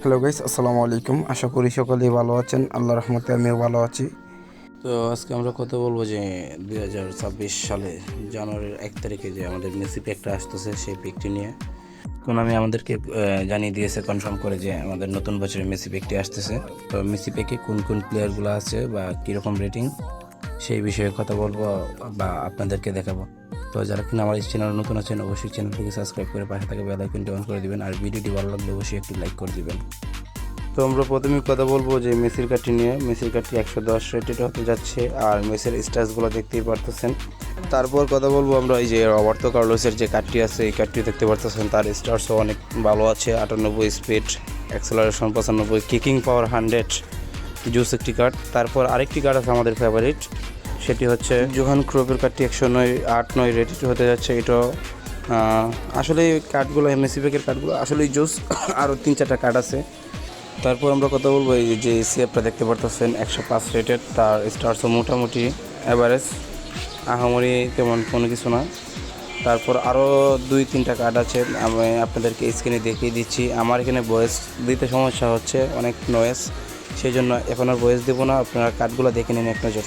Hello guys, আসসালামু আলাইকুম। আশা করি সকলেই ভালো আছেন। আল্লাহর রহমতে আমিও ভালো আছি। তো আজকে আমরা কথা বলবো যে 2026 সালে জানুয়ারির 1 তারিখে যে আমাদের মেসি প্যাকটা আসতেছে সেই প্যাকটি নিয়ে আমি আমাদেরকে জানিয়ে দিয়েছে কনফার্ম করে যে আমাদের নতুন বছরের মেসি প্যাকটি আসতেছে। তো মেসি প্যাকে কোন কোন প্লেয়ারগুলো আছে বা কীরকম রেটিং সেই বিষয়ে কথা বলবো বা আপনাদেরকে দেখাবো। তো যারা কিনা আমার এই চ্যানেল নতুন আছেন অবশ্যই চ্যানেলটিকে সাবস্ক্রাইব করে পাশে থাকা বেল আইকনটি অন করে দিবেন, আর ভিডিওটি ভালো লাগলে অবশ্যই একটি লাইক করে দিবেন। তো আমরা প্রথমেই কথা বলবো যে মেসির কার্ডটি নিয়ে। মেসির কার্ডটি 110 রেটেড হতে যাচ্ছে, আর মেসির স্ট্যাটসগুলো দেখতেই পারতেছেন। তারপর কথা বলবো আমরা এই যে রবার্তো কার্লোসের যে কার্ডটি আছে এই কার্ডটি দেখতে পারতেছেন, তার স্টার্সও অনেক ভালো আছে। 98 স্পিড, অ্যাক্সেলারেশন 95, কিকিং পাওয়ার 100, জুস একটি কার্ড। তারপর আরেকটি কার্ড আছে আমাদের ফেভারিট, সেটি হচ্ছে জোহান ক্রোপের কার্ডটি 109 রেটেড হতে যাচ্ছে। এটাও আসলে কার্ডগুলো মেসি প্যাকের কার্ডগুলো আসলেই জুস। আরও 3-4টা কার্ড আছে। তারপর আমরা কথা বলবো এই যে সিএফটা দেখতে পারতেছেন 105 রেটেড, তার স্টার্সও মোটামুটি অ্যাভারেজ, আহামরি তেমন কোনো কিছু না। তারপর আরও 2-3টা কার্ড আছে, আমি আপনাদেরকে স্ক্রিনে দেখিয়ে দিচ্ছি। আমার এখানে ভয়েস দিতে সমস্যা হচ্ছে, অনেক নয়েজ, সেই জন্য এখন আর ভয়েস দেবো না, আপনারা কার্ডগুলো দেখে নিন এক নজর।